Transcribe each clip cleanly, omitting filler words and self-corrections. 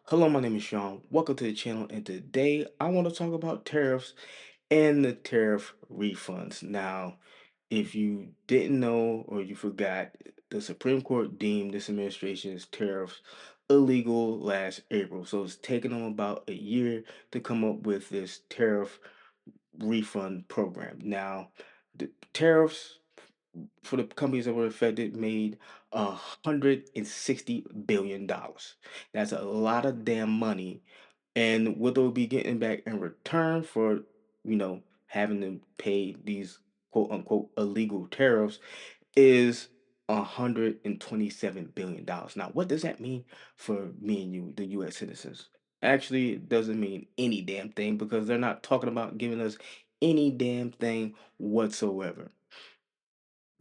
Hello, my name is Shaun. Welcome to the channel, and today I want to talk about tariffs and the tariff refunds. Now, if you didn't know or you forgot, the Supreme Court deemed this administration's tariffs illegal last April. So it's taken them about a year to come up with this tariff refund program. Now, the tariffs for the companies that were affected made $160 billion. That's a lot of damn money, and what they'll be getting back in return for having to pay these quote unquote illegal tariffs is $127 billion. Now, what does that mean for me and you, the U.S. citizens? Actually, it doesn't mean any damn thing because they're not talking about giving us any damn thing whatsoever.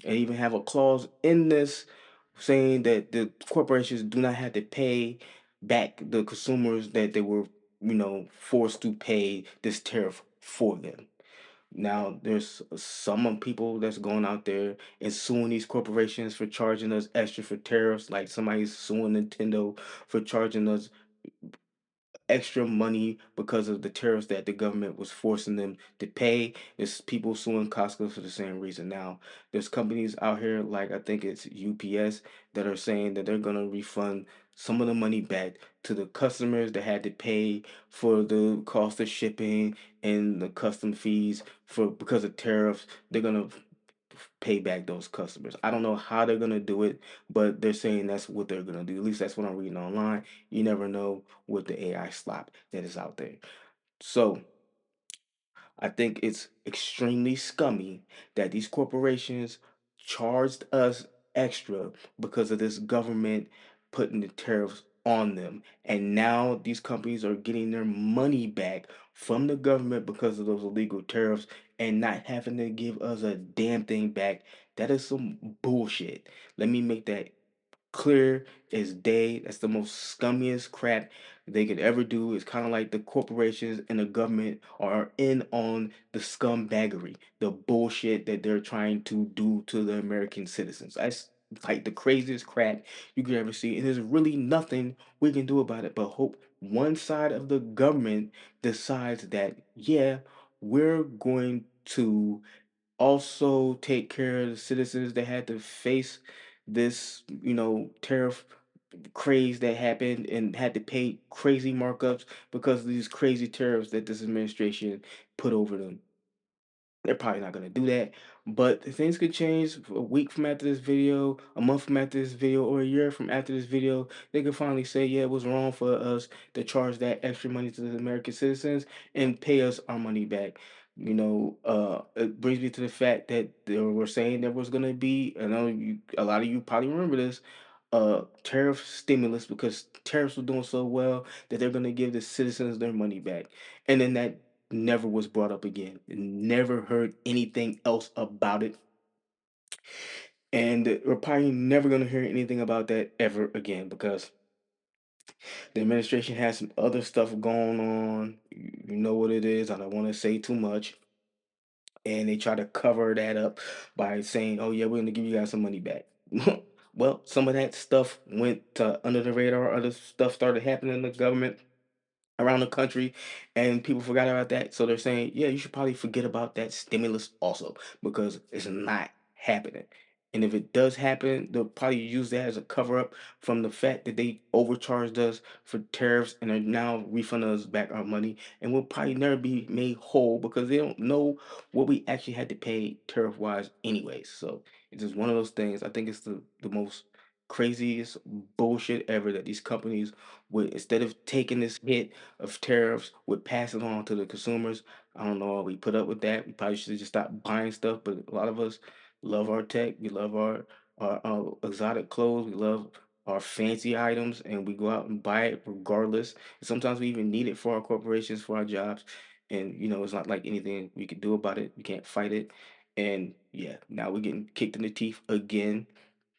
They even have a clause in this saying that the corporations do not have to pay back the consumers that they were, forced to pay this tariff for them. Now, there's some people that's going out there and suing these corporations for charging us extra for tariffs, like somebody's suing Nintendo for charging us extra money because of the tariffs that the government was forcing them to pay. There's people suing Costco for the same reason. Now, there's companies out here like I think it's UPS that are saying that they're gonna refund some of the money back to the customers that had to pay for the cost of shipping and the custom fees for because of tariffs. They're gonna pay back those customers. I don't know how they're gonna do it, but they're saying that's what they're gonna do. At least that's what I'm reading online. You never know with the AI slop that is out there. So I think it's extremely scummy that these corporations charged us extra because of this government putting the tariffs on them. And now these companies are getting their money back from the government because of those illegal tariffs and not having to give us a damn thing back. That is some bullshit. Let me make that clear as day. That's the most scummiest crap they could ever do. It's kind of like the corporations and the government are in on the scumbaggery, the bullshit that they're trying to do to the American citizens. That's like the craziest crap you could ever see. And there's really nothing we can do about it but hope one side of the government decides that, yeah, we're going to also take care of the citizens that had to face this, tariff craze that happened and had to pay crazy markups because of these crazy tariffs that this administration put over them. They're probably not gonna do that, but things could change a week from after this video, a month from after this video, or a year from after this video. They could finally say, yeah, it was wrong for us to charge that extra money to the American citizens and pay us our money back. It brings me to the fact that they were saying there was gonna be, I know a lot of you probably remember this, tariff stimulus because tariffs were doing so well that they're gonna give the citizens their money back. And then that never was brought up again. Never heard anything else about it. And we're probably never going to hear anything about that ever again because the administration has some other stuff going on. You know what it is. I don't want to say too much. And they try to cover that up by saying, oh, yeah, we're going to give you guys some money back. Well, some of that stuff went under the radar. Other stuff started happening in the government around the country and people forgot about that. So they're saying, yeah, you should probably forget about that stimulus also because it's not happening. And if it does happen, they'll probably use that as a cover up from the fact that they overcharged us for tariffs and are now refunding us back our money. And we'll probably never be made whole because they don't know what we actually had to pay tariff wise, anyways. So it's just one of those things. I think it's the most craziest bullshit ever that these companies would, instead of taking this hit of tariffs, would pass it on to the consumers. I don't know why we put up with that. We probably should just stop buying stuff. But a lot of us love our tech. We love our exotic clothes. We love our fancy items, and we go out and buy it regardless. And sometimes we even need it for our corporations, for our jobs. And it's not like anything we could do about it. We can't fight it. And yeah, now we're getting kicked in the teeth again.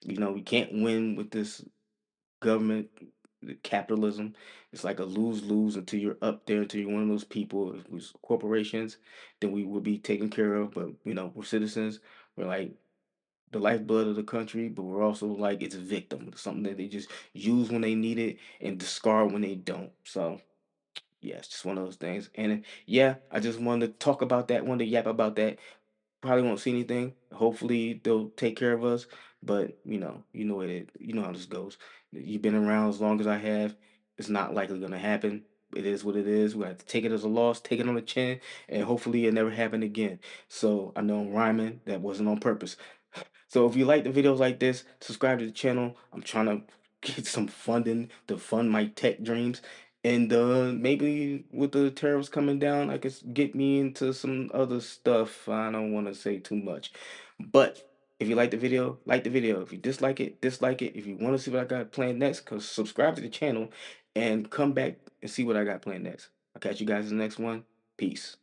We can't win with this government, the capitalism. It's like a lose lose until you're up there, until you're one of those people. If it was corporations, then we would be taken care of. But we're citizens. We're like the lifeblood of the country, but we're also like its victim, something that they just use when they need it and discard when they don't. So yeah, it's just one of those things. And yeah, I just wanted to talk about that, wanted to yap about that. Probably won't see anything. Hopefully they'll take care of us. But you know how this goes. You've been around as long as I have. It's not likely gonna happen. It is what it is. We have to take it as a loss, take it on the chin, and hopefully it never happen again. So I know I'm rhyming. That wasn't on purpose. So if you like the videos like this, subscribe to the channel. I'm trying to get some funding to fund my tech dreams. And maybe with the tariffs coming down, I could get me into some other stuff. I don't want to say too much. But if you like the video, like the video. If you dislike it, dislike it. If you want to see what I got planned next, cause subscribe to the channel and come back and see what I got planned next. I'll catch you guys in the next one. Peace.